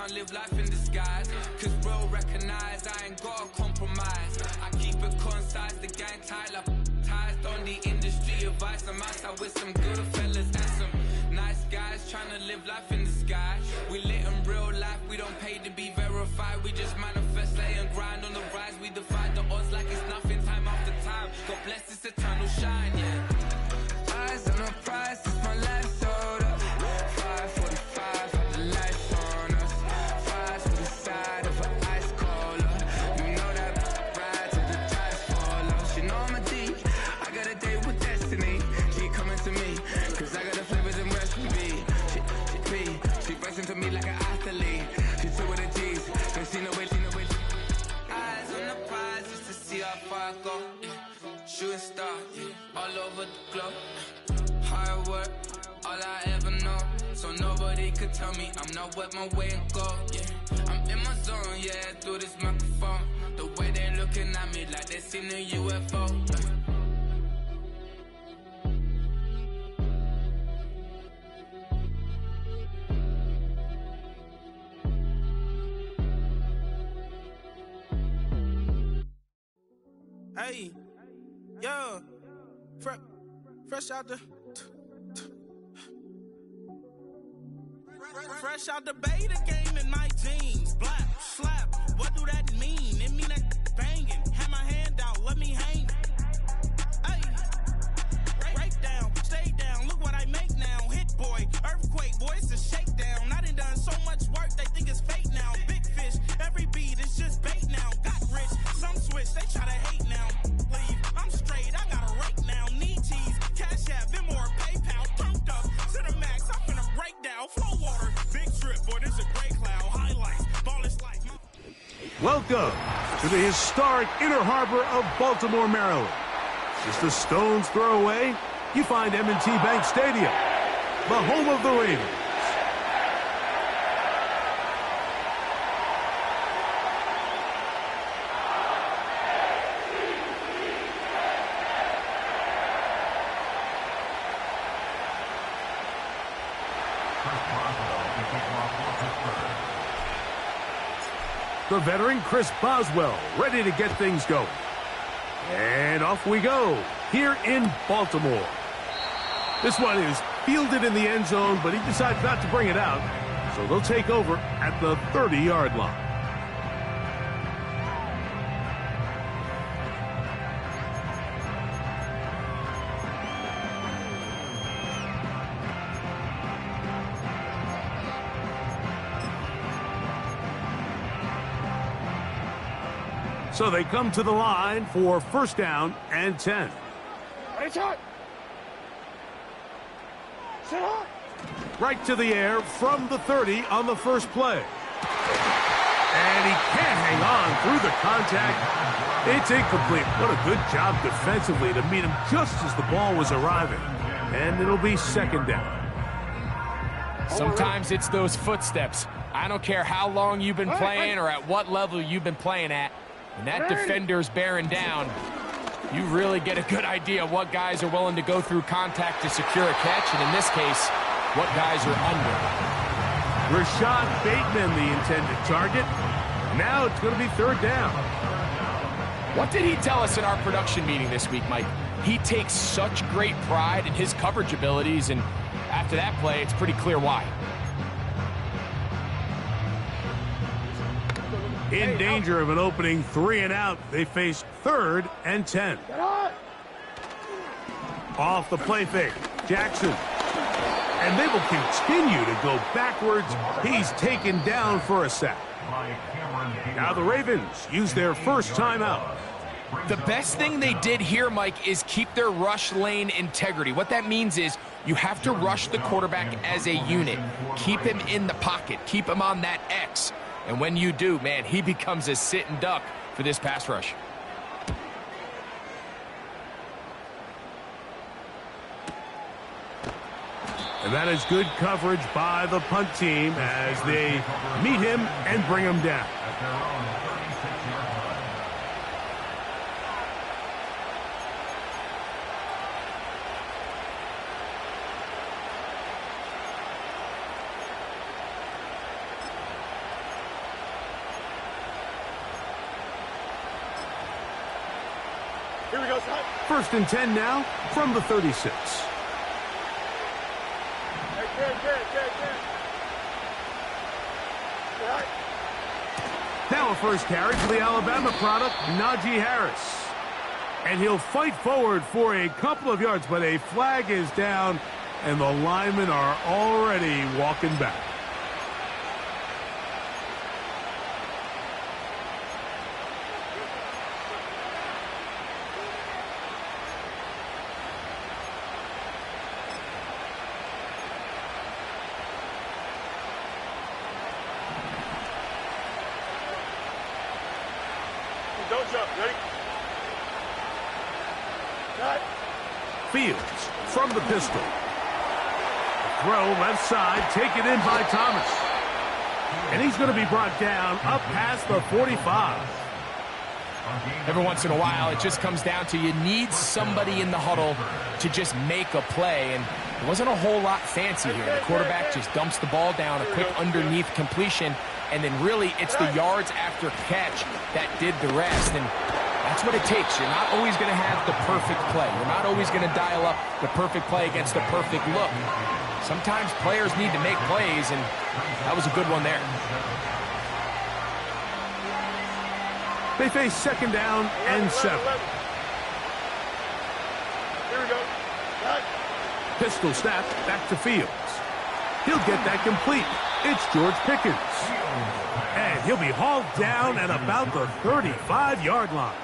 can't live life in disguise. Cause real recognize I ain't gotta compromise. I keep it concise, the gang tight like ties. On the industry advice, I'm outside with some good fellas and some nice guys trying to live life in the sky. We lit in real life, we don't pay to be verified. We just manifest, lay and grind on the rise. We defy the odds like it's nothing, time after time. God bless this eternal shine, yeah. Eyes on the prize, it's my life sold up. 5:45, the lights on us. Fries to the side of an ice cola. You know that ride till the tires fall off. You know I'm a D, I got a date with destiny. She coming to me, cause I got the flavors and recipe. She racing to me like an athlete. She two with the G's, and she know it. Eyes on the prize just to see how far I go. Yeah. Shooting star, yeah. All over the globe. Hard work, all I ever know. So nobody could tell me I'm not wet my way and go. Yeah, I'm in my zone, yeah, through this microphone. The way they looking at me like they seen a UFO. Hey, yo, fresh out the fresh out the beta game in my jeans. Black slap, what do that mean? It mean that banging. Have my hand out, let me hang. Hey, break down, stay down. Look what I make now. Hit boy, earthquake, boy, it's a shakedown. I done so much work, they think it's fake now. Big fish, every beat is just bait now. Got rich, some switch, they try to hate now. Leave, I'm straight, I got a rake now. Need cheese, cash app, Venmo or PayPal. Turned up to the max, I'm finna break down. Flow water, big trip, boy, this a gray cloud. Highlights, ball is life. Welcome to the historic Inner Harbor of Baltimore, Maryland. Just a stone's throw away, you find M&T Bank Stadium, the home of the Ravens. The veteran Chris Boswell ready to get things going. And off we go here in Baltimore. This one is fielded in the end zone, but he decides not to bring it out. So they'll take over at the 30-yard line. So they come to the line for first down and 10. Right to the air from the 30 on the first play. And he can't hang on through the contact. It's incomplete. What a good job defensively to meet him just as the ball was arriving. And it'll be second down. Sometimes it's those footsteps. I don't care how long you've been playing or at what level you've been playing at. When that defender's bearing down, you really get a good idea of what guys are willing to go through contact to secure a catch, and in this case, what guys are under. Rashad Bateman, the intended target. Now it's going to be third down. What did he tell us in our production meeting this week, Mike? He takes such great pride in his coverage abilities, and after that play, it's pretty clear why. In danger of an opening 3 and out, they face third and 10. Off the play fake, Jackson. And they will continue to go backwards. He's taken down for a sack. Now the Ravens use their first timeout. The best thing they did here, Mike, is keep their rush lane integrity. What that means is you have to rush the quarterback as a unit. Keep him in the pocket. Keep him on that X. And when you do, man, he becomes a sitting duck for this pass rush. And that is good coverage by the punt team as they meet him and bring him down. Here we go, son. 1st and 10 now from the 36. Hey, Ken. Right. Now a first carry for the Alabama product, Najee Harris. And he'll fight forward for a couple of yards, but a flag is down, and the linemen are already walking back. Don't jump. Ready? Cut. Fields from the pistol. Throw left side, taken in by Thomas. And he's going to be brought down up past the 45. Every once in a while, it just comes down to you need somebody in the huddle to just make a play. And it wasn't a whole lot fancy here. The quarterback just dumps the ball down, a quick underneath completion, and then really it's the yards after catch that did the rest. And that's what it takes. You're not always going to have the perfect play. You're not always going to dial up the perfect play against the perfect look. Sometimes players need to make plays, and that was a good one there. They face 2nd down and 7. Here we go. Cut. Pistol snap back to Fields. He'll get that complete. It's George Pickens. And he'll be hauled down at about the 35-yard line.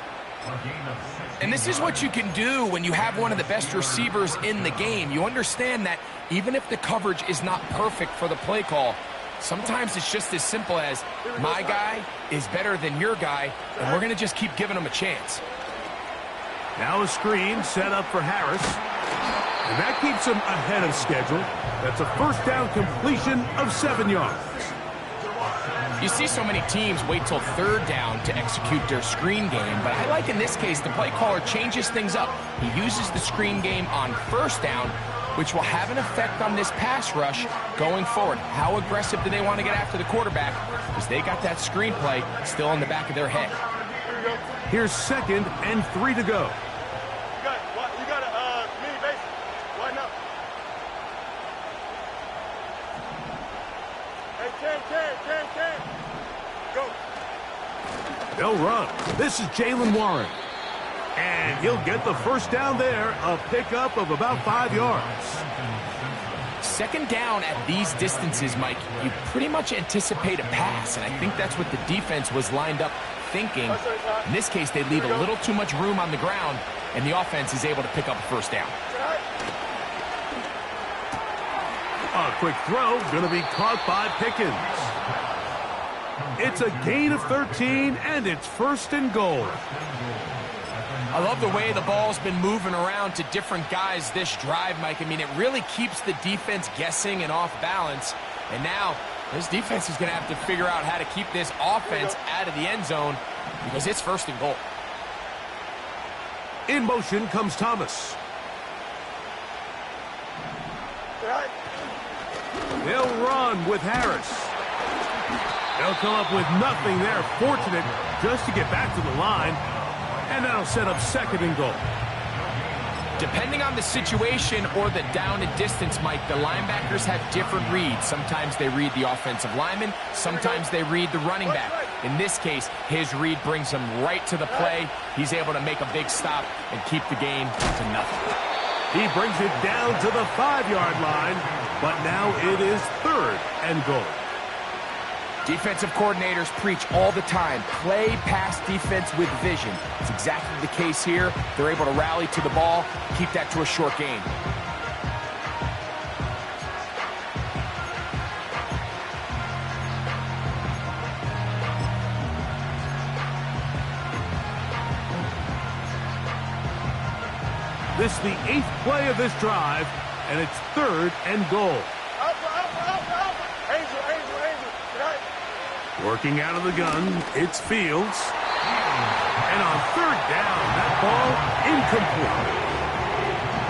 And this is what you can do when you have one of the best receivers in the game. You understand that even if the coverage is not perfect for the play call, sometimes it's just as simple as my guy is better than your guy, and we're going to just keep giving him a chance. Now a screen set up for Harris. And that keeps him ahead of schedule. That's a 1st down completion of 7 yards. You see so many teams wait till 3rd down to execute their screen game, but I like in this case the play caller changes things up. He uses the screen game on 1st down, which will have an effect on this pass rush going forward. How aggressive do they want to get after the quarterback? Because they got that screen play still in the back of their head. Here's 2nd and 3 to go. You got a mini base. Widen up. Hey, Ken. Go. They'll run. This is Jaylen Warren. And he'll get the 1st down there, a pickup of about 5 yards. 2nd down at these distances, Mike, you pretty much anticipate a pass, and I think that's what the defense was lined up thinking. In this case, they leave a little too much room on the ground, and the offense is able to pick up a 1st down. A quick throw, going to be caught by Pickens. It's a gain of 13, and it's 1st and goal. I love the way the ball's been moving around to different guys this drive, Mike. I mean, it really keeps the defense guessing and off balance. And now, this defense is going to have to figure out how to keep this offense out of the end zone because it's 1st and goal. In motion comes Thomas. They'll run with Harris. They'll come up with nothing there. Fortunate just to get back to the line. And that'll set up 2nd and goal. Depending on the situation or the down and distance, Mike, the linebackers have different reads. Sometimes they read the offensive lineman. Sometimes they read the running back. In this case, his read brings him right to the play. He's able to make a big stop and keep the game to nothing. He brings it down to the 5-yard line, but now it is 3rd and goal. Defensive coordinators preach all the time, play pass defense with vision. It's exactly the case here. They're able to rally to the ball, keep that to a short gain. This is the 8th play of this drive, and it's 3rd and goal. Working out of the gun, it's Fields. And on 3rd down, that ball incomplete.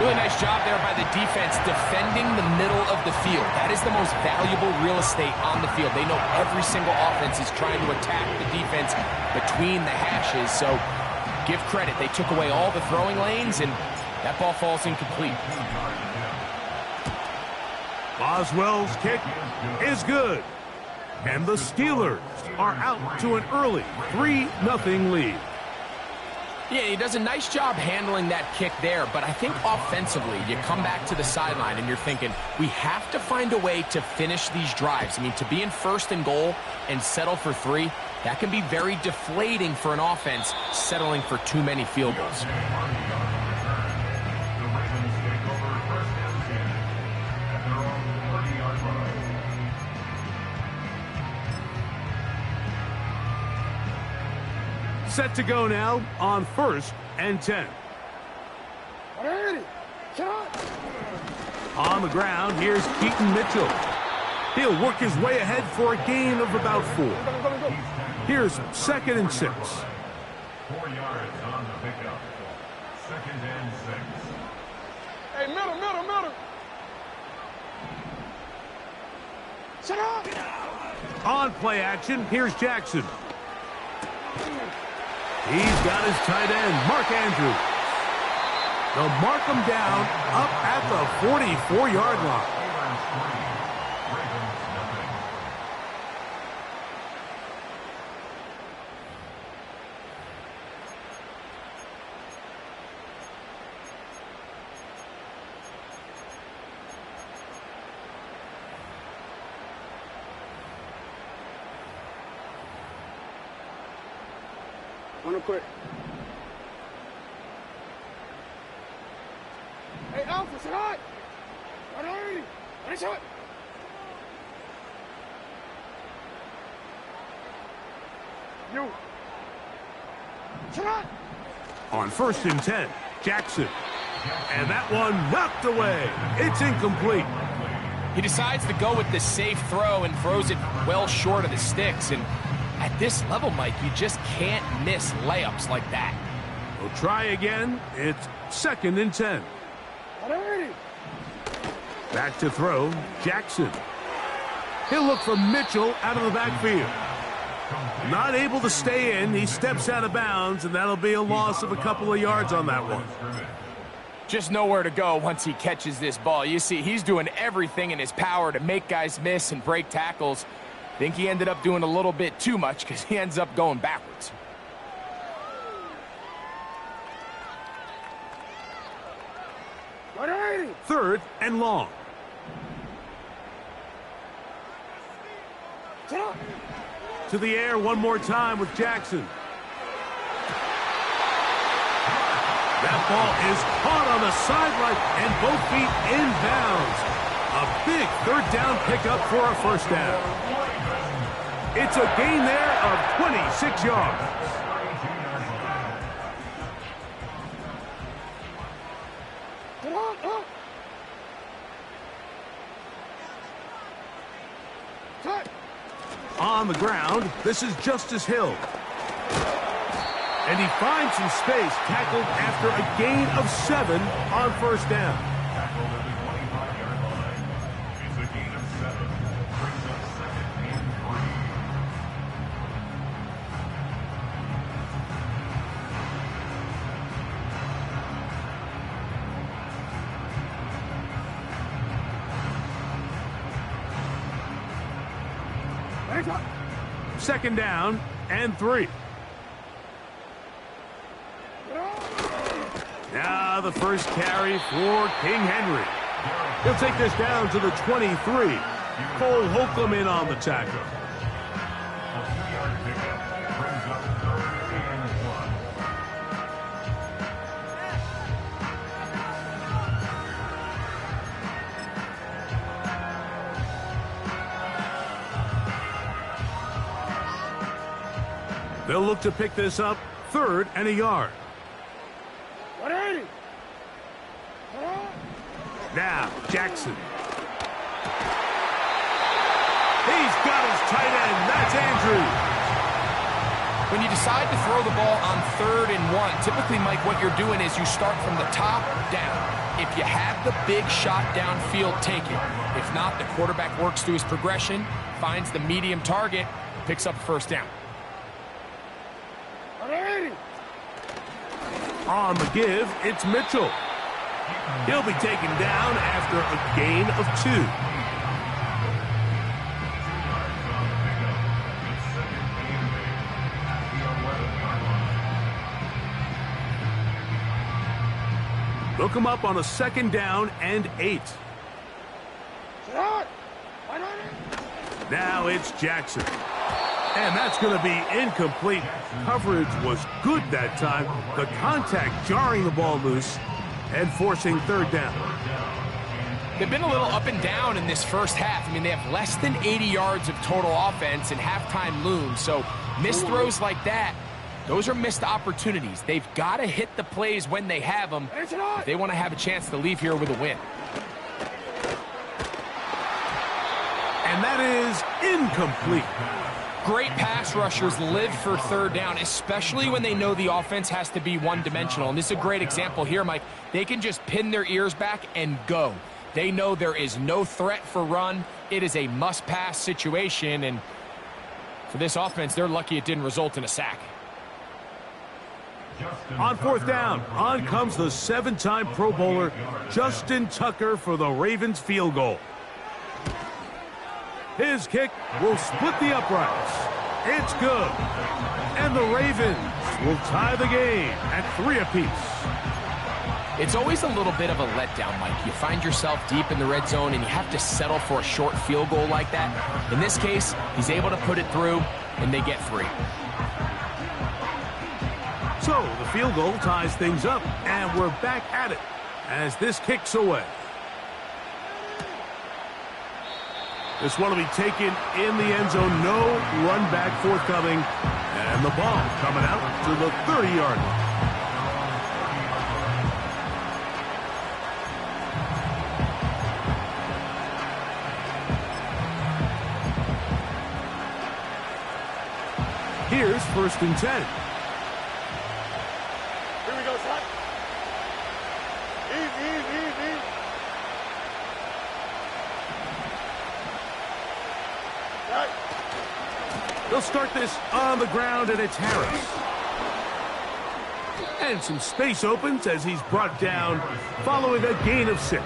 Really nice job there by the defense defending the middle of the field. That is the most valuable real estate on the field. They know every single offense is trying to attack the defense between the hashes. So give credit. They took away all the throwing lanes, and that ball falls incomplete. Boswell's kick is good. And the Steelers are out to an early 3-0 lead. Yeah, he does a nice job handling that kick there, but I think offensively, you come back to the sideline and you're thinking, we have to find a way to finish these drives. I mean, to be in 1st and goal and settle for 3, that can be very deflating for an offense settling for too many field goals. Set to go now on 1st and 10. On the ground, here's Keaton Mitchell. He'll work his way ahead for a gain of about 4. Here's 2nd and 6. 4 yards on the pickup. 2nd and 6. Hey, middle. Shut up! On play action, here's Jackson. He's got his tight end, Mark Andrews. They'll mark him down up at the 44-yard line. Real quick. Hey, Alpha, sit hot! Nice shot! You! Sit hot! On 1st and 10, Jackson. And that one knocked away. It's incomplete. He decides to go with the safe throw and throws it well short of the sticks. And at this level, Mike, you just can't miss layups like that. We'll try again. It's 2nd and 10. Back to throw, Jackson. He'll look for Mitchell out of the backfield. Not able to stay in. He steps out of bounds, and that'll be a loss of a couple of yards on that one. Just nowhere to go once he catches this ball. You see, he's doing everything in his power to make guys miss and break tackles. Think he ended up doing a little bit too much because he ends up going backwards. Third and long. To the air one more time with Jackson. That ball is caught on the sideline and both feet inbounds. A big 3rd down pickup for a 1st down. It's a gain there of 26 yards. On the ground, this is Justice Hill. And he finds some space, tackled after a gain of 7 on 1st down. Tackled at the 25-yard line. It's a gain of 7. Brings up 2nd and 3. 2nd down and 3. Now the first carry for King Henry. He'll take this down to the 23. Cole Holcomb in on the tackle. A 2-yard pickup. Brings up 3rd and 1. They'll look to pick this up 3rd and a yard. Now, Jackson. He's got his tight end. That's Andrews. When you decide to throw the ball on 3rd and 1, typically, Mike, what you're doing is you start from the top down. If you have the big shot downfield, take it. If not, the quarterback works through his progression, finds the medium target, picks up 1st down. On the give, it's Mitchell. He'll be taken down after a gain of 2. They'll come up on a 2nd down and 8. Now it's Jackson. And that's going to be incomplete. Coverage was good that time. The contact jarring the ball loose and forcing 3rd down. They've been a little up and down in this first half. I mean, they have less than 80 yards of total offense and halftime looms. So missed throws like that, those are missed opportunities. They've got to hit the plays when they have them if they want to have a chance to leave here with a win. And that is incomplete. Great pass rushers live for 3rd down, especially when they know the offense has to be one-dimensional. And this is a great example here, Mike. They can just pin their ears back and go. They know there is no threat for run. It is a must-pass situation. And for this offense, they're lucky it didn't result in a sack. On 4th down, on comes the 7-time Pro Bowler, Justin Tucker, for the Ravens field goal. His kick will split the uprights. It's good. And the Ravens will tie the game at 3 apiece. It's always a little bit of a letdown, Mike. You find yourself deep in the red zone and you have to settle for a short field goal like that. In this case, he's able to put it through, and they get 3. So the field goal ties things up, and we're back at it as this kicks away. This one will be taken in the end zone. No run back forthcoming. And the ball coming out to the 30-yard line. Here's 1st and 10. Here we go, son. Easy. Right. They'll start this on the ground, and it's Harris. And some space opens as he's brought down following a gain of 6.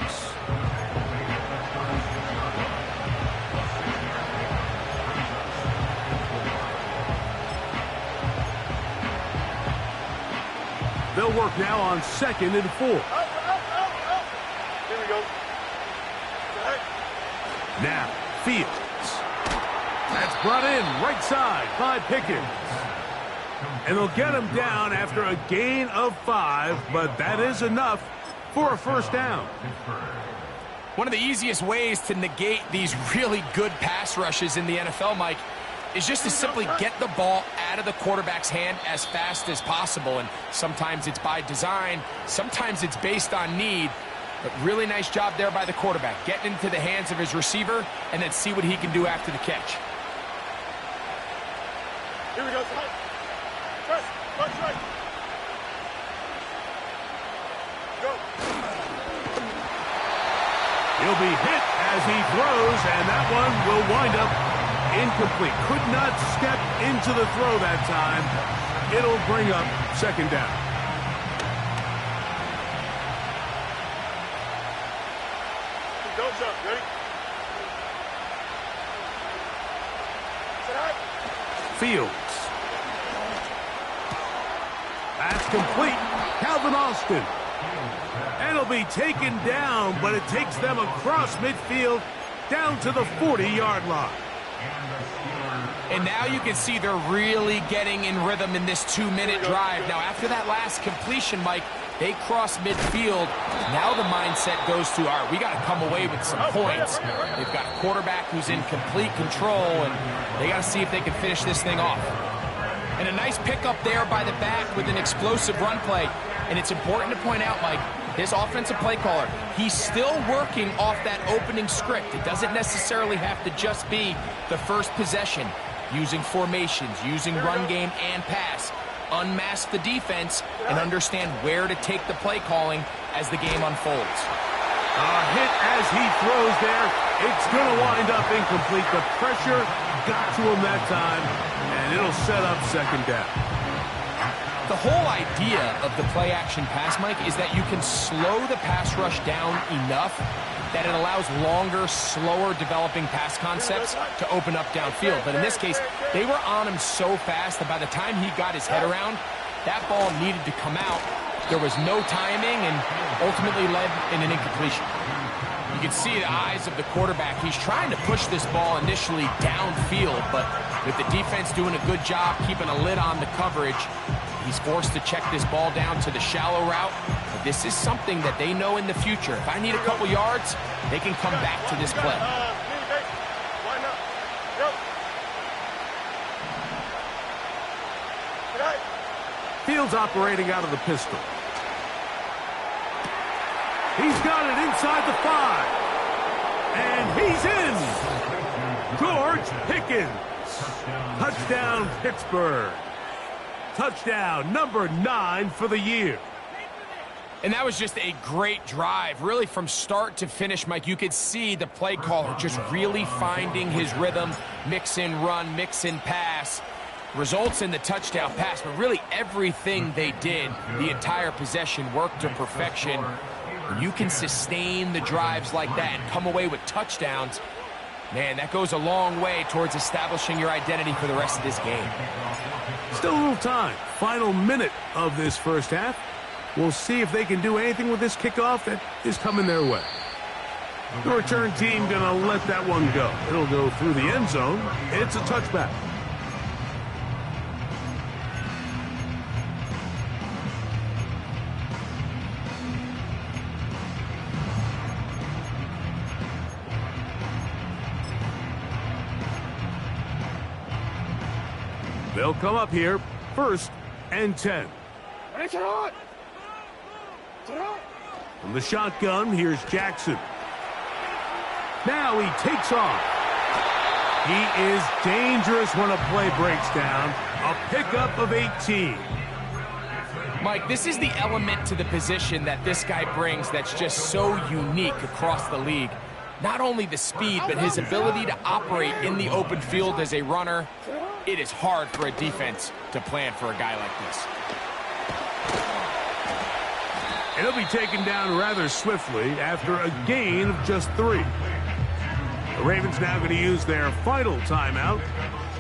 They'll work now on 2nd and 4. Here we go. Right. Now, Fields. That's brought in right side by Pickens. And they'll get him down after a gain of 5, but that is enough for a 1st down. One of the easiest ways to negate these really good pass rushes in the NFL, Mike, is just to simply get the ball out of the quarterback's hand as fast as possible. And sometimes it's by design, sometimes it's based on need. But really nice job there by the quarterback, getting into the hands of his receiver and then see what he can do after the catch. Here we go, son. Press. Right. Go. He'll be hit as he throws, and that one will wind up incomplete. Could not step into the throw that time. It'll bring up 2nd down. Don't jump. Ready? Sit high. Fields. That's complete. Calvin Austin. And it'll be taken down, but it takes them across midfield down to the 40-yard line. And now you can see they're really getting in rhythm in this 2-minute drive. Now, after that last completion, Mike, they cross midfield. Now the mindset goes to, all right, we got to come away with some points. They've got a quarterback who's in complete control, and they got to see if they can finish this thing off. And a nice pickup there by the back with an explosive run play. And it's important to point out, Mike, his offensive play caller, he's still working off that opening script. It doesn't necessarily have to just be the first possession. Using formations, using run game and pass. Unmask the defense and understand where to take the play calling as the game unfolds. A hit as he throws there. It's going to wind up incomplete. The pressure got to him that time, and it'll set up 2nd down. the whole idea of the play-action pass, Mike, is that you can slow the pass rush down enough that it allows longer, slower developing pass concepts to open up downfield. But in this case, they were on him so fast that by the time he got his head around, that ball needed to come out. There was no timing and ultimately led in an incompletion. You can see the eyes of the quarterback. He's trying to push this ball initially downfield, but with the defense doing a good job keeping a lid on the coverage, he's forced to check this ball down to the shallow route. But this is something that they know in the future. If I need a couple yards, they can come back to this play. Fields operating out of the pistol. He's got it inside the 5. And he's in. George Pickens. Touchdown, Pittsburgh. Touchdown number 9 for the year. And that was just a great drive, really from start to finish, Mike. You could see the play caller just really finding his rhythm, mix in run, mix in pass. Results in the touchdown pass, but really everything they did, the entire possession, worked to perfection. When you can sustain the drives like that and come away with touchdowns, man, that goes a long way towards establishing your identity for the rest of this game. Still a little time. Final minute of this first half. We'll see if they can do anything with this kickoff that is coming their way. The return team going to let that one go. It'll go through the end zone. It's a touchback. They'll come up here, 1st and 10. From the shotgun, here's Jackson. Now he takes off. He is dangerous when a play breaks down. A pickup of 18. Mike, this is the element to the position that this guy brings that's just so unique across the league. Not only the speed, but his ability to operate in the open field as a runner. It is hard for a defense to plan for a guy like this. And he'll be taken down rather swiftly after a gain of just 3. The Ravens now going to use their final timeout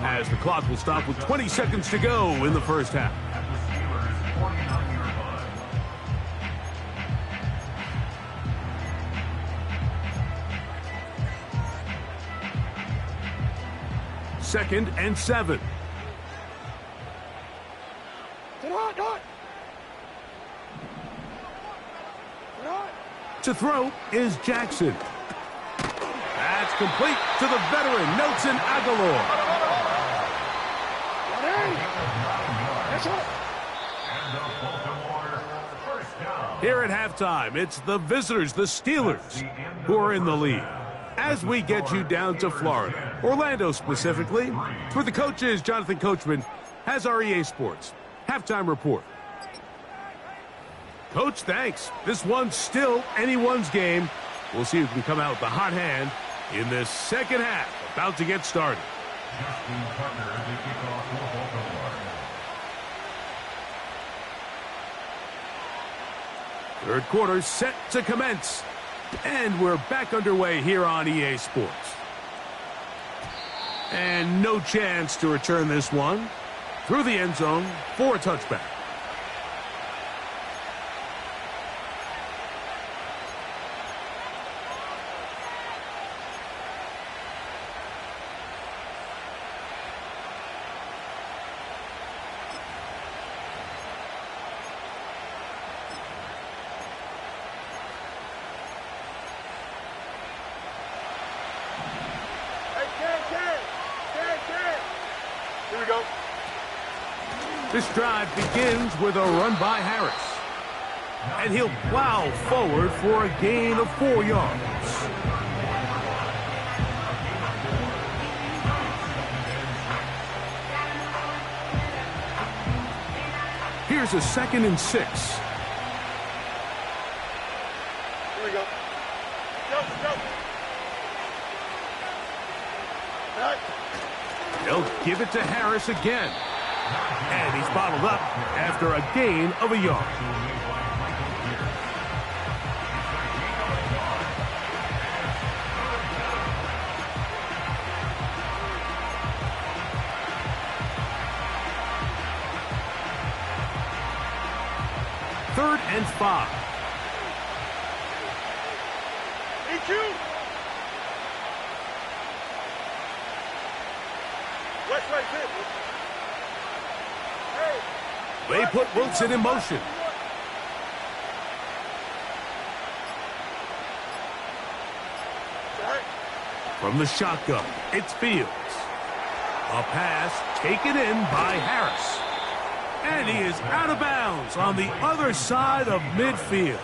as the clock will stop with 20 seconds to go in the first half. Second and 7. To throw is Jackson. That's complete to the veteran, Nelson Aguilar. Here at halftime, it's the visitors, the Steelers, who are in the lead. As we get you down to Florida, Orlando specifically, for the coaches, Jonathan Coachman has our EA Sports halftime report. Coach, thanks. This one's still anyone's game. We'll see who can come out with the hot hand in this second half. About to get started. Third quarter set to commence. And we're back underway here on EA Sports. And no chance to return this one through the end zone for a touchback. This drive begins with a run by Harris. And he'll plow forward for a gain of 4 yards. Here's a 2nd and 6. Here we go. Go. They'll give it to Harris again. And he's bottled up after a gain of a yard. Third and 5. EQ. West right here. Hey. They put Wilson in motion. From the shotgun, it's Fields. A pass taken in by Harris. And he is out of bounds on the other side of midfield.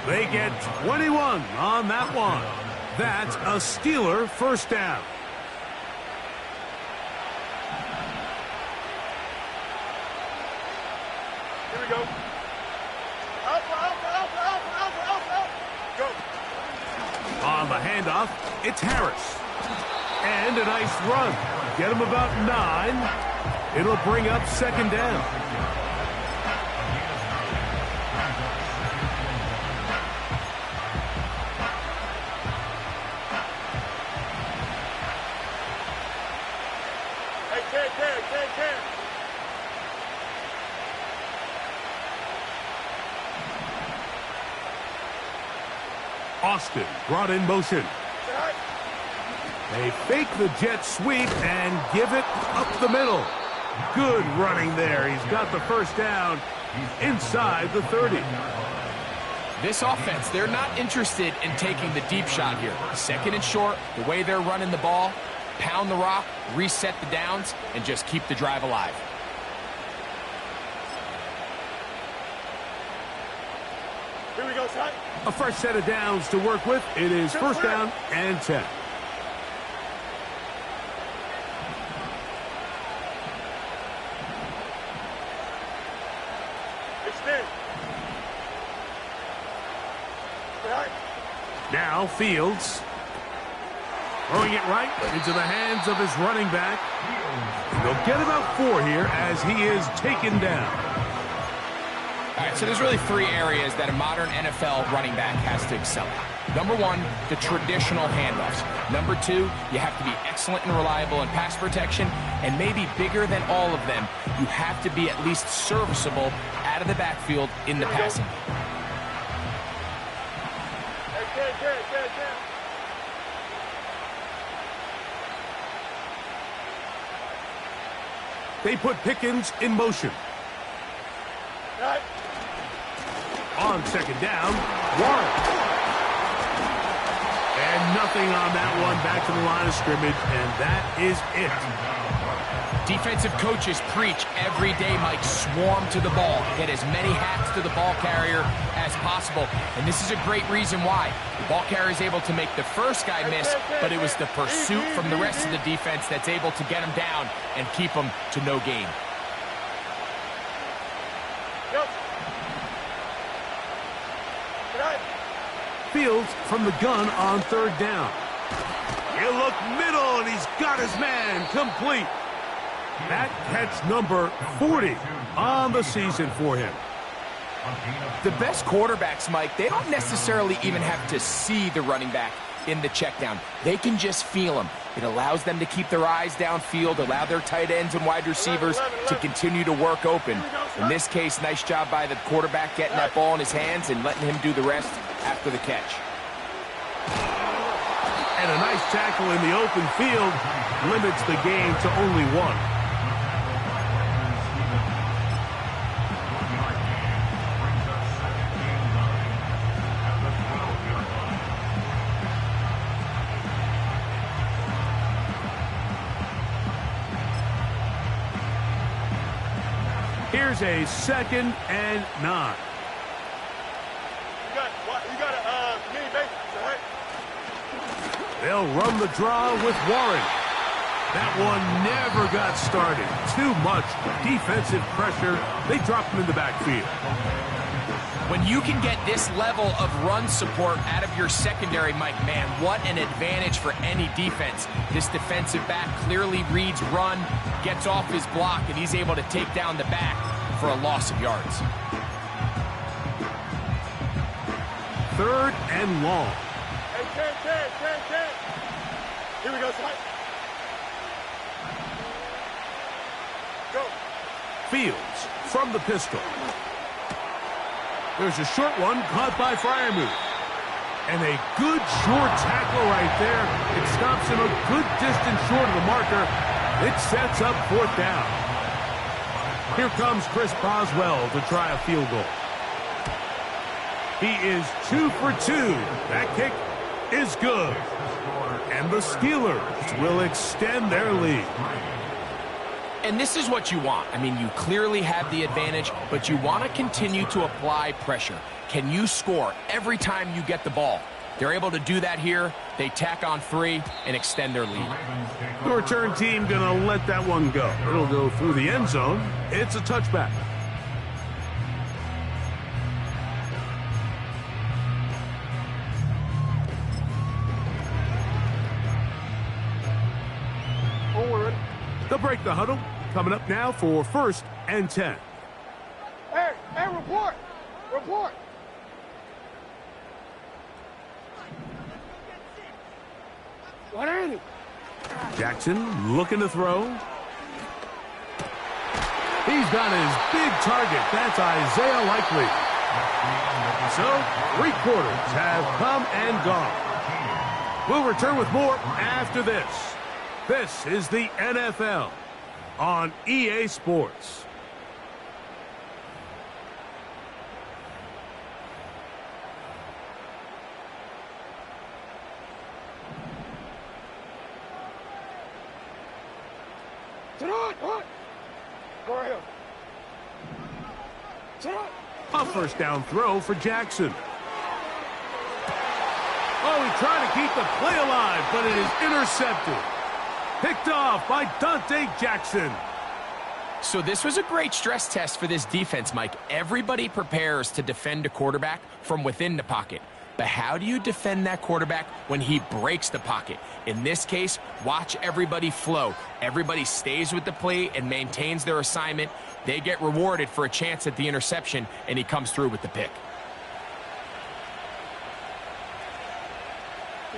They get 21 on that one. That's a Steeler first down. Here we go. Alpha. Go. On the handoff, it's Harris. And a nice run. Get him about 9. It'll bring up second down. Hey, Ken. Austin brought in motion. They fake the jet sweep and give it up the middle. Good running there. He's got the first down inside the 30. This offense, they're not interested in taking the deep shot here. Second and short, the way they're running the ball, pound the rock, reset the downs, and just keep the drive alive. Here we go, son. A fresh set of downs to work with. It is first down and 10. Extend. Now Fields throwing it right into the hands of his running back. They'll get about 4 here as he is taken down. All right, so there's really 3 areas that a modern NFL running back has to excel at. Number 1, the traditional handoffs. Number 2, you have to be excellent and reliable in pass protection. And maybe bigger than all of them, you have to be at least serviceable out of the backfield in the passing. They put Pickens in motion. On second down, Warren. And nothing on that one. Back to the line of scrimmage, and that is it. Defensive coaches preach every day, Mike, swarm to the ball. Get as many hats to the ball carrier as possible. And this is a great reason why. The ball carrier is able to make the first guy miss, but it was the pursuit from the rest of the defense that's able to get him down and keep him to no gain. Fields from the gun on third down. He'll look middle, and he's got his man complete. That catch number 40 on the season for him. The best quarterbacks, Mike, they don't necessarily even have to see the running back in the check down. They can just feel him. It allows them to keep their eyes downfield, allow their tight ends and wide receivers to continue to work open. In this case, nice job by the quarterback getting that ball in his hands and letting him do the rest after the catch. And a nice tackle in the open field limits the game to only 1. Here's a second and 9. You got a mini base, right? They'll run the draw with Warren. That one never got started. Too much defensive pressure. They dropped him in the backfield. When you can get this level of run support out of your secondary, Mike, man, what an advantage for any defense. This defensive back clearly reads run, gets off his block, and he's able to take down the back for a loss of yards. 3rd and long. Hey, 10. Here we go, Spike. Go. Fields from the pistol. There's a short one caught by Freiermuth. And a good short tackle right there. It stops him a good distance short of the marker. It sets up 4th down. Here comes Chris Boswell to try a field goal. He is 2 for 2. That kick is good. And the Steelers will extend their lead. And this is what you want. I mean, you clearly have the advantage, but you want to continue to apply pressure. Can you score every time you get the ball? They're able to do that here. They tack on 3 and extend their lead. The return team going to let that one go. It'll go through the end zone. It's a touchback. They'll break the huddle. Coming up now for 1st and 10. Hey, report. What ain't it? Jackson looking to throw. He's got his big target. That's Isaiah Likely. So, 3 quarters have come and gone. We'll return with more after this. This is the NFL on EA Sports. A 1st down throw for Jackson. Oh, he tried to keep the play alive, but it is intercepted. Picked off by Dante Jackson. So this was a great stress test for this defense, Mike. Everybody prepares to defend a quarterback from within the pocket. But how do you defend that quarterback when he breaks the pocket? In this case, watch everybody flow. Everybody stays with the play and maintains their assignment. They get rewarded for a chance at the interception, and he comes through with the pick.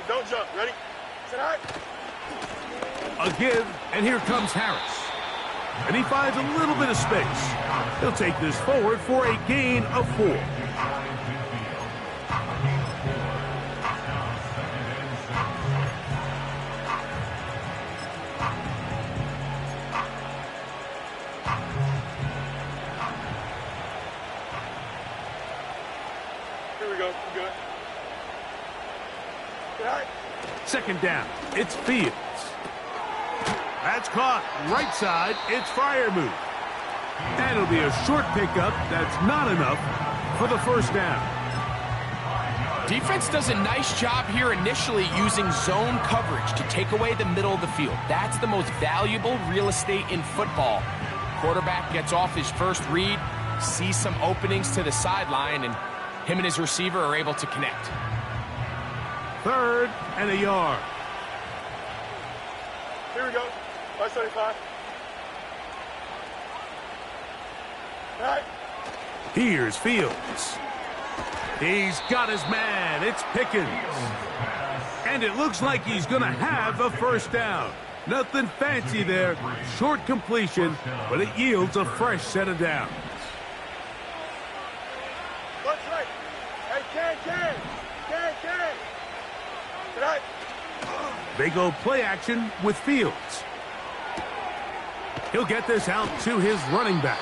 Don't jump. Ready? Sit high. A give, and here comes Harris. And he finds a little bit of space. He'll take this forward for a gain of 4. Here we go. Good. Sit high. 2nd down. It's Fields. That's caught. Right side, it's Freiermuth. And it'll be a short pickup. That's not enough for the 1st down. Defense does a nice job here initially using zone coverage to take away the middle of the field. That's the most valuable real estate in football. Quarterback gets off his first read, sees some openings to the sideline, and him and his receiver are able to connect. 3rd and a yard. Here we go. 575. All right. Here's Fields. He's got his man. It's Pickens. And it looks like he's going to have a 1st down. Nothing fancy there. Short completion, but it yields a fresh set of downs. What's right? Hey, Ken. Sit high. They go play action with Fields. He'll get this out to his running back.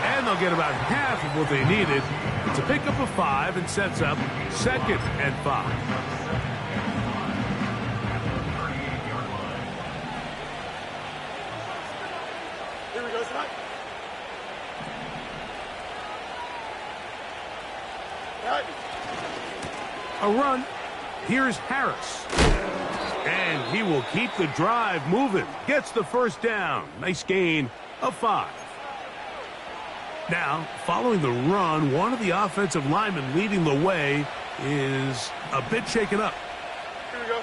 And they'll get about half of what they needed. It's a pickup of 5 and sets up 2nd and 5. Here we go, son. Right. A run. Here's Harris. And he will keep the drive moving. Gets the 1st down. Nice gain of 5. Now, following the run, one of the offensive linemen leading the way is a bit shaken up. Here we go.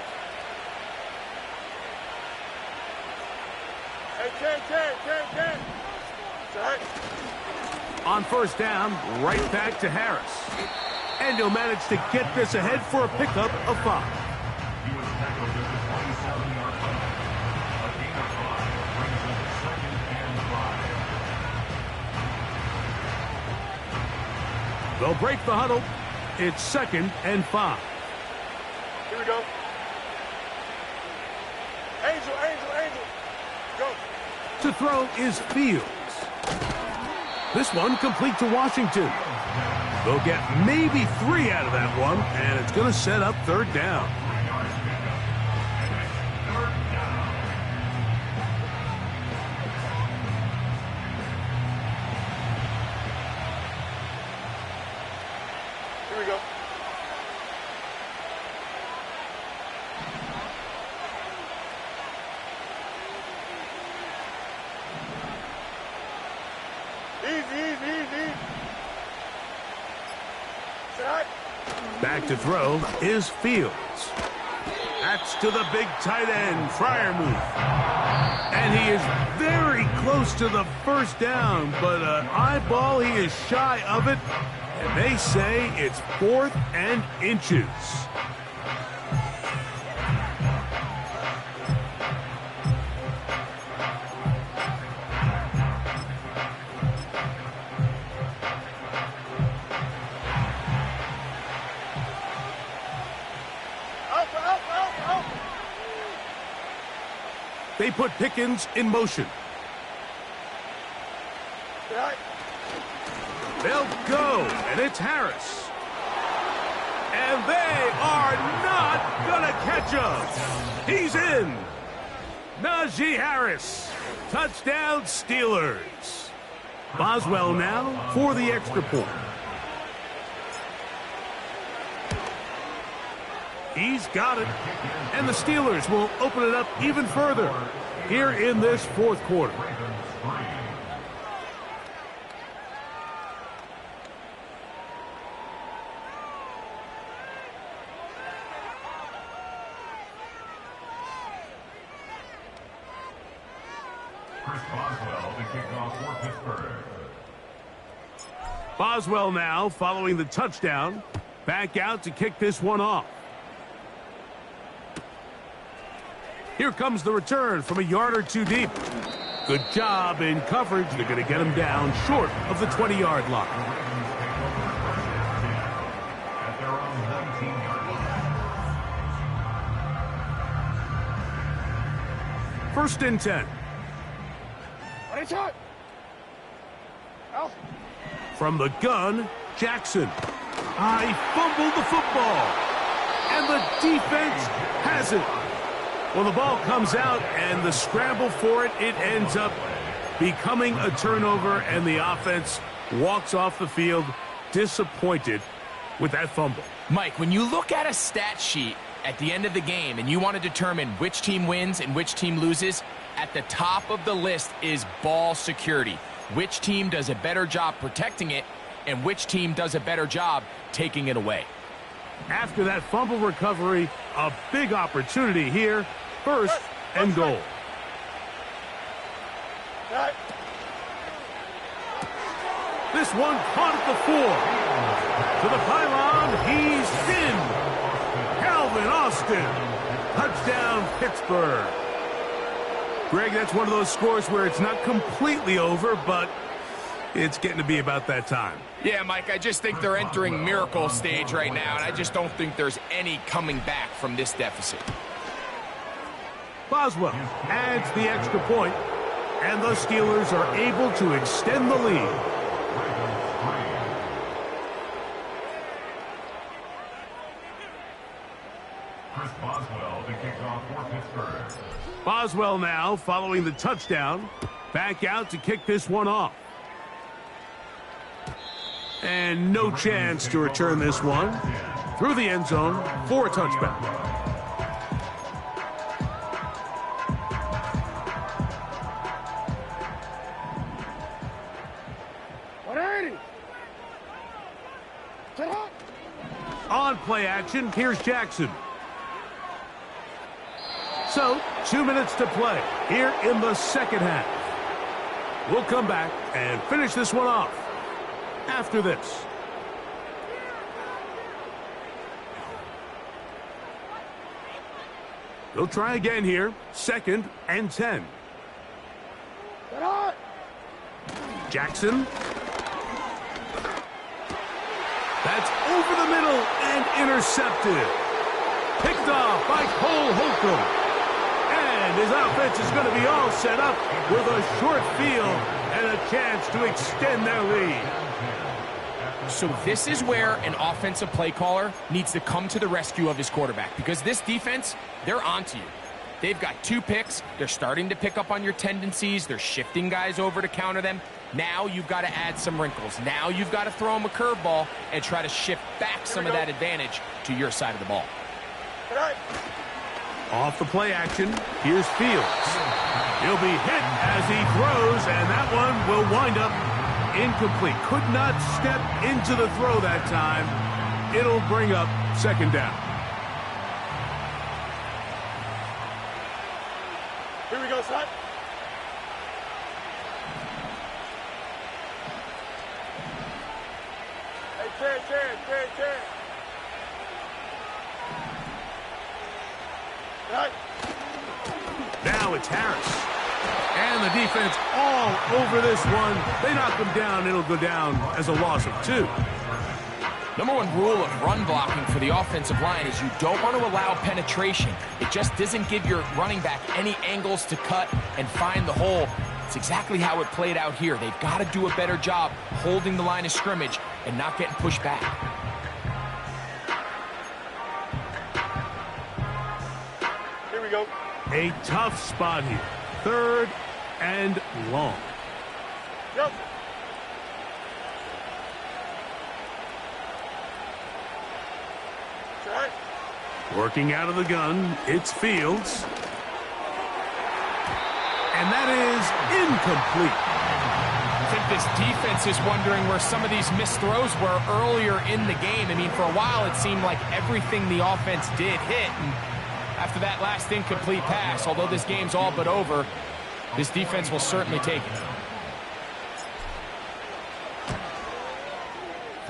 Hey, Ken. It's all right. On first down, right back to Harris. And he'll manage to get this ahead for a pickup of 5. He was tackled at the 27-yard line. A gain of 5 brings up 2nd and 5. They'll break the huddle. It's 2nd and 5. Here we go. Angel. Go. To throw is Fields. This one complete to Washington. They'll get maybe 3 out of that one, and it's going to set up 3rd down. Here we go. Easy. Set. Back to throw is Fields. That's to the big tight end, Freiermuth. And he is very close to the 1st down, but an eyeball, he is shy of it. And they say it's 4th and inches. Out. They put Pickens in motion. Right. They'll go, and it's Harris. And they are not going to catch him. He's in. Najee Harris. Touchdown, Steelers. Boswell now for the extra point. He's got it. And the Steelers will open it up even further here in this 4th quarter. Chris Boswell, the kickoff for Pittsburgh. Boswell now following the touchdown. Back out to kick this one off. Here comes the return from a yard or 2 deep. Good job in coverage. They're going to get him down short of the 20-yard line. At their own 19-yard line. 1st and 10. Ready, shot. Out. From the gun, Jackson. He fumbled the football. And the defense has it. Well, the ball comes out, and the scramble for it, it ends up becoming a turnover, and the offense walks off the field disappointed with that fumble. Mike, when you look at a stat sheet at the end of the game and you want to determine which team wins and which team loses, at the top of the list is ball security. Which team does a better job protecting it, and which team does a better job taking it away. After that fumble recovery, a big opportunity here. 1st and goal. Right. This one caught at the 4. To the pylon, he's in. Calvin Austin. Touchdown, Pittsburgh. Greg, that's one of those scores where it's not completely over, but it's getting to be about that time. Yeah, Mike, I just think they're entering miracle stage right now, and I just don't think there's any coming back from this deficit. Boswell adds the extra point, and the Steelers are able to extend the lead. Chris Boswell, the kickoff for Pittsburgh. Boswell now following the touchdown. Back out to kick this one off. And no chance to return this one through the end zone for a touchback. On play action, here's Jackson. So, 2 minutes to play here in the second half. We'll come back and finish this one off after this. They'll try again here. 2nd and 10. Jackson. That's over the middle and intercepted. Picked off by Cole Holcomb. And his offense is going to be all set up with a short field and a chance to extend their lead. So this is where an offensive play caller needs to come to the rescue of his quarterback, because this defense, they're onto you. They've got 2 picks. They're starting to pick up on your tendencies. They're shifting guys over to counter them. Now you've got to add some wrinkles. Now you've got to throw them a curveball and try to shift back some of that advantage to your side of the ball. Off the play action, here's Fields. He'll be hit as he throws, and that one will wind up incomplete. Could not step into the throw that time. It'll bring up 2nd down. Here we go, son. Hey, Terry. Right. Now it's Harris. And the defense all over this one. They knock him down. It'll go down as a loss of 2. Number 1 rule of run blocking for the offensive line is you don't want to allow penetration. It just doesn't give your running back any angles to cut and find the hole. It's exactly how it played out here. They've got to do a better job holding the line of scrimmage and not getting pushed back. Here we go. A tough spot here. 3rd and long. Yep. Right. Working out of the gun, it's Fields. And that is incomplete. I think this defense is wondering where some of these missed throws were earlier in the game. I mean, for a while it seemed like everything the offense did hit. And after that last incomplete pass, although this game's all but over, this defense will certainly take it.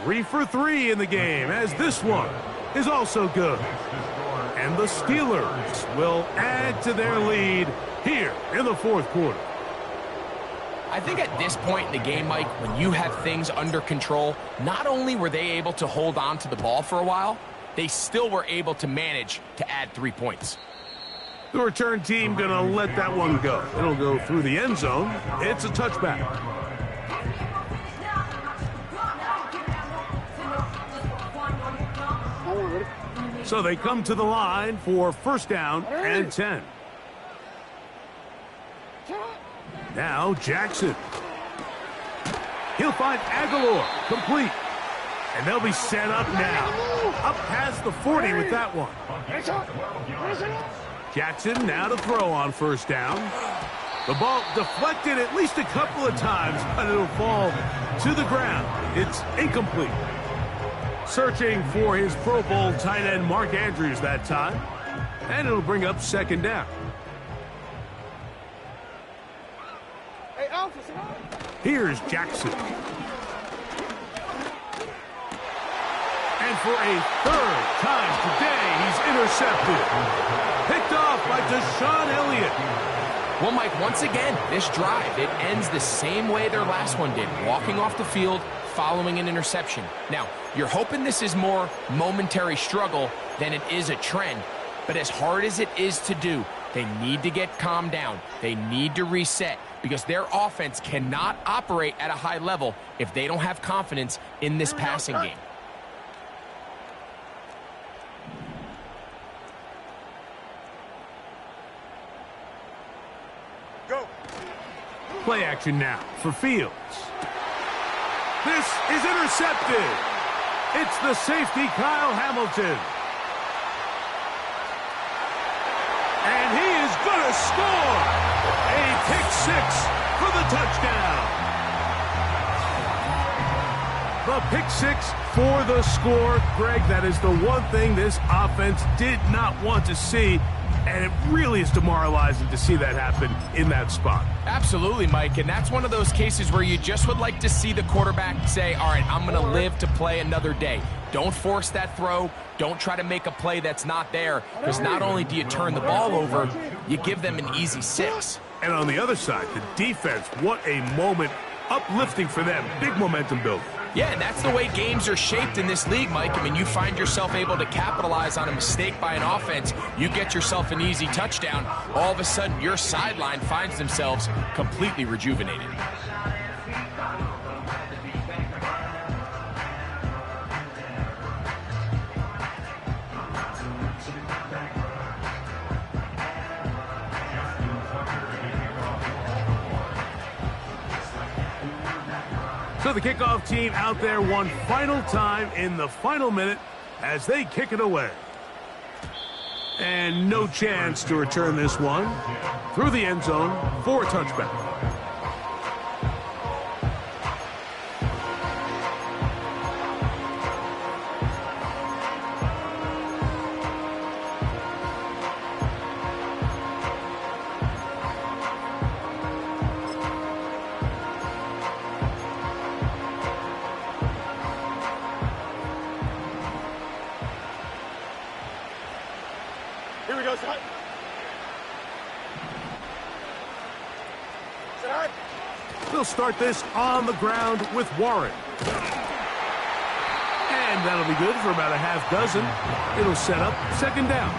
3 for 3 in the game, as this one is also good. And the Steelers will add to their lead here in the 4th quarter. I think at this point in the game, Mike, when you have things under control, not only were they able to hold on to the ball for a while, they still were able to manage to add 3 points. The return team going to let that one go. It'll go through the end zone. It's a touchback. So they come to the line for 1st down and 10. Now Jackson. He'll find Aguilar, complete. And they'll be set up now. Up past the 40 with that one. Jackson now to throw on 1st down. The ball deflected at least a couple of times, but it'll fall to the ground. It's incomplete. Searching for his Pro Bowl tight end Mark Andrews that time. And it'll bring up 2nd down. Here's Jackson. And for a 3rd time today, he's intercepted. Picked off by Deshaun Elliott. Well, Mike, once again, this drive, it ends the same way their last one did, walking off the field, following an interception. Now, you're hoping this is more momentary struggle than it is a trend, but as hard as it is to do, they need to get calmed down. They need to reset because their offense cannot operate at a high level if they don't have confidence in this passing game. Go. Play action now for Fields. This is intercepted. It's the safety, Kyle Hamilton. And he is going to score. A pick 6 for the touchdown. The pick six for the score. Greg, that is the one thing this offense did not want to see, and it really is demoralizing to see that happen in that spot. Absolutely, Mike, and that's one of those cases where you just would like to see the quarterback say, all right, I'm going to live to play another day. Don't force that throw. Don't try to make a play that's not there, because not only do you turn the ball over, you give them an easy 6. And on the other side, the defense, what a moment, uplifting for them, big momentum building. Yeah, and that's the way games are shaped in this league, Mike. I mean, you find yourself able to capitalize on a mistake by an offense. You get yourself an easy touchdown. All of a sudden, your sideline finds themselves completely rejuvenated. So the kickoff team out there one final time in the final minute as they kick it away. And no chance to return this one through the end zone for a touchback. Here we go, son. Son. They'll start this on the ground with Warren. And that'll be good for about a half dozen. It'll set up second down.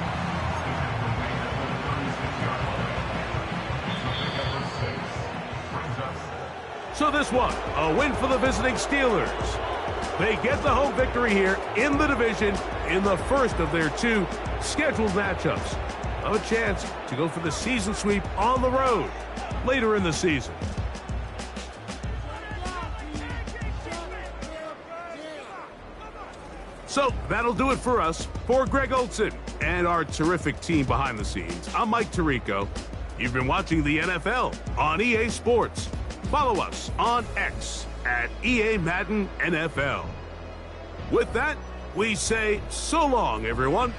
So this one, a win for the visiting Steelers. They get the home victory here in the division in the first of their 2 scheduled matchups. A chance to go for the season sweep on the road later in the season. So that'll do it for us. For Greg Olson and our terrific team behind the scenes, I'm Mike Tirico. You've been watching the NFL on EA Sports. Follow us on X at EA Madden NFL. With that, we say so long, everyone.